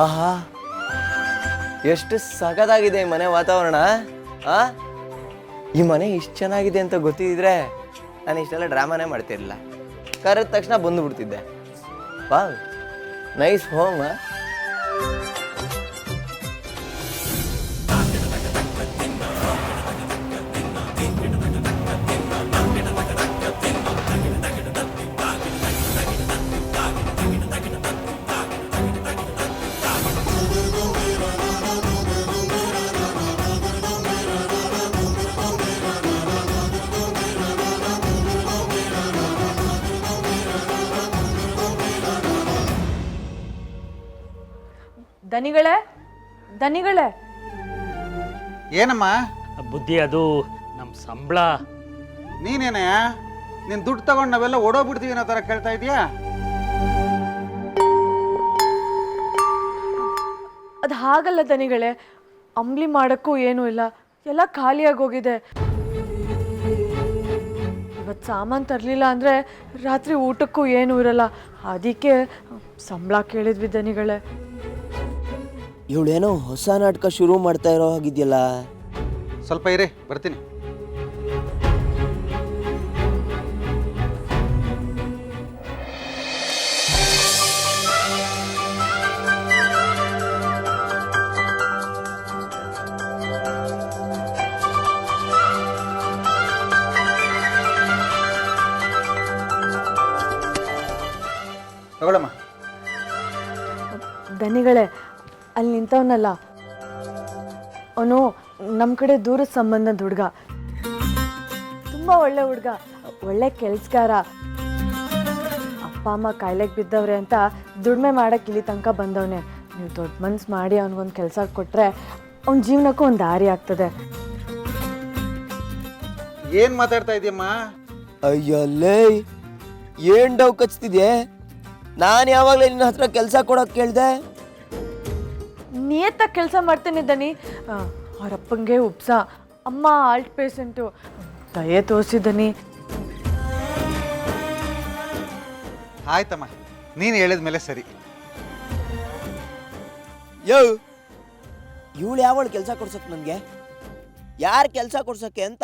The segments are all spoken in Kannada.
ಆಹಾ, ಎಷ್ಟು ಸಖತ್ತಾಗಿದೆ ಈ ಮನೆ ವಾತಾವರಣ. ಆ ಈ ಮನೆ ಇಷ್ಟು ಚೆನ್ನಾಗಿದೆ ಅಂತ ಗೊತ್ತಿದ್ರೆ ನಾನು ಇಷ್ಟೆಲ್ಲ ಡ್ರಾಮಾನೇ ಮಾಡ್ತಿರ್ಲಿಲ್ಲ. ಕರೆದ ತಕ್ಷಣ ಬಂದುಬಿಡ್ತಿದ್ದೆ. Wow, nice home. ದನಿಗಳೇ, ದನಿಗಳೇ. ಏನಮ್ಮ ಬುದ್ಧಿ, ಅದು ನಮ್ಮ ಸಂಬಳ. ನೀನೇನೆ ನೀನು ದುಡ್ಡು ತಗೊಂಡು ನಾವೆಲ್ಲ ಓಡೋಗ್ಬಿಡ್ತೀವಿ ಅನ್ನೋ ಥರ ಕೇಳ್ತಾ ಇದೀಯಾ? ಅದು ಹಾಗಲ್ಲ ದನಿಗಳೇ, ಅಂಬ್ಲಿ ಮಾಡೋಕ್ಕೂ ಏನೂ ಇಲ್ಲ, ಎಲ್ಲ ಖಾಲಿಯಾಗಿ ಹೋಗಿದೆ. ಇವತ್ತು ಸಾಮಾನು ತರಲಿಲ್ಲ ಅಂದರೆ ರಾತ್ರಿ ಊಟಕ್ಕೂ ಏನೂ ಇರಲ್ಲ. ಅದಕ್ಕೆ ಸಂಬಳ ಕೇಳಿದ್ವಿ ದನಿಗಳೇ. ಇವಳೇನೋ ಹೊಸ ನಾಟಕ ಶುರು ಮಾಡ್ತಾ ಇರೋ ಹಾಗಿದೆಯಲ್ಲ. ಸ್ವಲ್ಪ ಇರಿ, ಬರ್ತೀನಿ. ತಗೊಳಮ್ಮ. ದನಿಗಳೇ, ಅಲ್ಲಿ ನಿಂತವನಲ್ಲ, ಅವನು ನಮ್ಮ ಕಡೆ ದೂರದ ಸಂಬಂಧದ ಹುಡುಗ. ತುಂಬ ಒಳ್ಳೆ ಹುಡುಗ, ಒಳ್ಳೆ ಕೆಲ್ಸಗಾರ. ಅಪ್ಪ ಅಮ್ಮ ಕಾಯಿಲೆಗೆ ಬಿದ್ದವ್ರೆ ಅಂತ ದುಡಿಮೆ ಮಾಡಕ್ಕೆ ಇಲ್ಲಿ ತನಕ ಬಂದವನೇ. ನೀವು ದೊಡ್ಡ ಮನ್ಸು ಮಾಡಿ ಅವನಿಗೊಂದು ಕೆಲಸ ಕೊಟ್ಟರೆ ಅವನ ಜೀವನಕ್ಕೂ ಒಂದು ದಾರಿ ಆಗ್ತದೆ. ಏನು ಮಾತಾಡ್ತಾ ಇದೀಯಮ್ಮ? ಅಯ್ಯಲ್ಲೇ, ಏನು ಡೌ ಕಚ್ತಿದ್ಯೆ? ನಾನು ಯಾವಾಗಲೇ ನಿನ್ನ ಹತ್ರ ಕೆಲಸ ಕೊಡೋಕೆ ಕೇಳಿದೆ? ನಿಯತ್ತಾಗಿ ಕೆಲಸ ಮಾಡ್ತೇನೆ ದನಿ. ಅವರಪ್ಪಂಗೆ ಉಪ್ಸ, ಅಮ್ಮ ಆಲ್ಟ್ ಪೇಷೆಂಟು. ದಯೆ ತೋರಿಸಿದನಿ. ಆಯ್ತಮ್ಮ, ನೀನು ಹೇಳಿದ ಮೇಲೆ ಸರಿ. ಯೋ, ಇವಳು ಯಾವಳು ಕೆಲಸ ಕೊಡ್ಸಕ್ಕೆ? ನನಗೆ ಯಾರು ಕೆಲಸ ಕೊಡ್ಸಕ್ಕೆ ಅಂತ?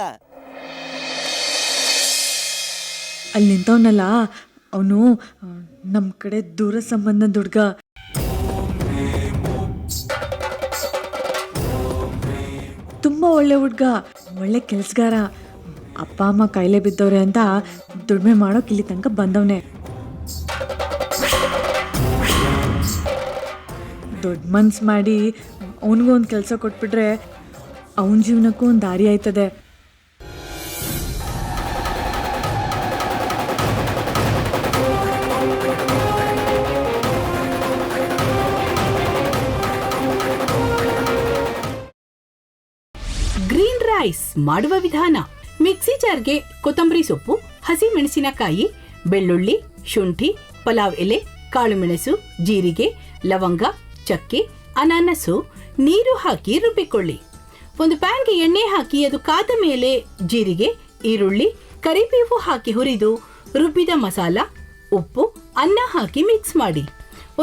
ಅಲ್ಲಿ ನಿಂತವನಲ್ಲ, ಅವನು ನಮ್ಮ ಕಡೆ ದೂರ ಸಂಬಂಧದ ಹುಡುಗ. ತುಂಬ ಒಳ್ಳೆ ಹುಡುಗ, ಒಳ್ಳೆ ಕೆಲಸಗಾರ. ಅಪ್ಪ ಅಮ್ಮ ಕಾಯಿಲೆ ಬಿದ್ದವ್ರೆ ಅಂತ ದುಡಿಮೆ ಮಾಡೋಕೆ ಇಲ್ಲಿ ತನಕ ಬಂದವನೇ. ದೊಡ್ಡ ಮನ್ಸು ಮಾಡಿ ಅವನಿಗೂ ಒಂದು ಕೆಲಸ ಕೊಟ್ಬಿಟ್ರೆ ಅವನ ಜೀವನಕ್ಕೂ ಒಂದು ದಾರಿ ಆಯ್ತದೆ. ಗ್ರೀನ್ ರೈಸ್ ಮಾಡುವ ವಿಧಾನ: ಮಿಕ್ಸಿ ಜಾರ್ಗೆ ಕೊತ್ತಂಬರಿ ಸೊಪ್ಪು, ಹಸಿ ಮೆಣಸಿನಕಾಯಿ, ಬೆಳ್ಳುಳ್ಳಿ, ಶುಂಠಿ, ಪಲಾವ್ ಎಲೆ, ಕಾಳುಮೆಣಸು, ಜೀರಿಗೆ, ಲವಂಗ, ಚಕ್ಕೆ, ಅನಾನಸು, ನೀರು ಹಾಕಿ ರುಬ್ಬಿಕೊಳ್ಳಿ. ಒಂದು ಪ್ಯಾನ್ಗೆ ಎಣ್ಣೆ ಹಾಕಿ ಅದು ಕಾದ ಮೇಲೆ ಜೀರಿಗೆ, ಈರುಳ್ಳಿ, ಕರಿಬೇವು ಹಾಕಿ ಹುರಿದು ರುಬ್ಬಿದ ಮಸಾಲ, ಉಪ್ಪು, ಅನ್ನ ಹಾಕಿ ಮಿಕ್ಸ್ ಮಾಡಿ.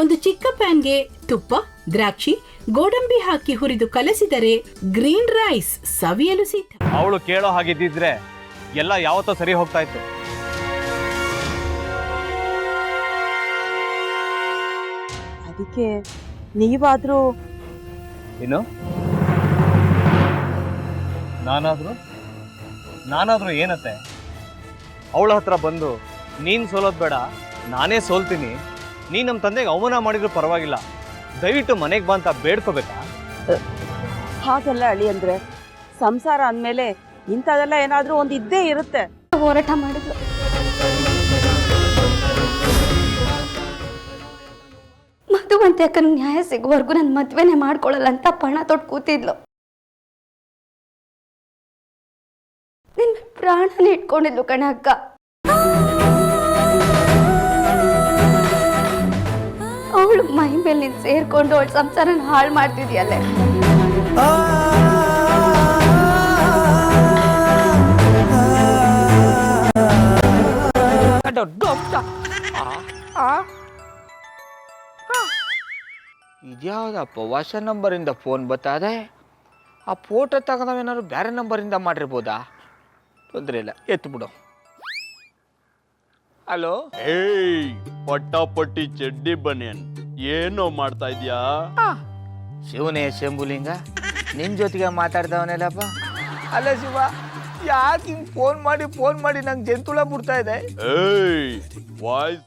ಒಂದು ಚಿಕ್ಕ ಪ್ಯಾನ್ಗೆ ತುಪ್ಪ, ದ್ರಾಕ್ಷಿ, ಗೋಡಂಬಿ ಹಾಕಿ ಹುರಿದು ಕಲಸಿದರೆ ಗ್ರೀನ್ ರೈಸ್ ಸವಿಯಲು ಸಿದ್ಧ. ಅವಳು ಕೇಳೋ ಹಾಗಿದ್ದಿದ್ರೆ ಎಲ್ಲ ಯಾವತ್ತೋ ಸರಿ ಹೋಗ್ತಾ ಇತ್ತು. ಅದಕ್ಕೆ ನೀವಾದ್ರೂ ಏನು? ನಾನಾದ್ರೂ ಏನತ್ತೆ? ಅವಳ ಹತ್ರ ಬಂದು ನೀನು ಸೋಲೋದು ಬೇಡ, ನಾನೇ ಸೋಲ್ತೀನಿ, ನೀನು ನಮ್ಮ ತಂದೆಗೆ ಅವಮಾನ ಮಾಡಿದ್ರು ಪರವಾಗಿಲ್ಲ, ದಯವಿಟ್ಟು ಮನೆಗೆ ಬಾ ಅಂತ ಬೇಡ್ಕೋಬೇಕಾ? ಹಾಗೆಲ್ಲ ಅಳಿ ಅಂದ್ರೆ ಸಂಸಾರ ಅಂದಮೇಲೆ ಇಂಥದೆಲ್ಲ ಏನಾದ್ರೂ ಒಂದು ಇದ್ದೇ ಇರುತ್ತೆ. ಹೋರಾಟ ಮಾಡಿದ್ಲು. ಮಧುವಂತೆ ಅಕ್ಕನ ನ್ಯಾಯ ಸಿಗುವವರೆಗೂ ನನ್ನ ಮದ್ವೆನೇ ಮಾಡ್ಕೊಳ್ಳಲ್ಲ ಅಂತ ಪಣ ತೊಟ್ಟು ಕೂತಿದ್ಲು. ನಿನ್ನ ಪ್ರಾಣನೇ ಇಟ್ಕೊಂಡಿದ್ಲು ಕಣ ಅಕ್ಕ. ಅವಳು ಮೈ ಮೇಲೆ ನೀನು ಸೇರ್ಕೊಂಡು ಅವಳ ಸಂಸಾರನ ಹಾಳು ಮಾಡ್ತಿದ್ಯಲ್ಲೇ. ಇದ್ಯಾವುದಪ್ಪ ಹೊಸ ನಂಬರಿಂದ ಫೋನ್ ಬರ್ತದೆ. ಆ ಫೋಟೋ ತಗೊಂಡವೇನಾದ್ರು ಬೇರೆ ನಂಬರಿಂದ ಮಾಡಿರ್ಬೋದಾ? ತೊಂದರೆ ಇಲ್ಲ, ಎತ್ತು ಬಿಡು. ಹಲೋ, ಏಯ್ ಪಟ್ಟಾಪಟ್ಟಿ ಚಡ್ಡಿ ಬನಿಯನ್, ಏನೋ ಮಾಡ್ತಾ ಇದ್ಯಾ? ಶಿವನೇ ಶಂಭುಲಿಂಗ, ನಿನ್ನ ಜೊತೆಗೆ ಮಾತಾಡ್ದವನೇಲಪ್ಪ. ಅಲ್ಲ ಶಿವ, ಯಾಕೆ ಹಿಂಗೆ ಫೋನ್ ಮಾಡಿ ನಂಗೆ ಜಂತುಳ ಬಿಡ್ತಾ ಇದೆ? ಏಯ್ ವಾಯ್ಸ್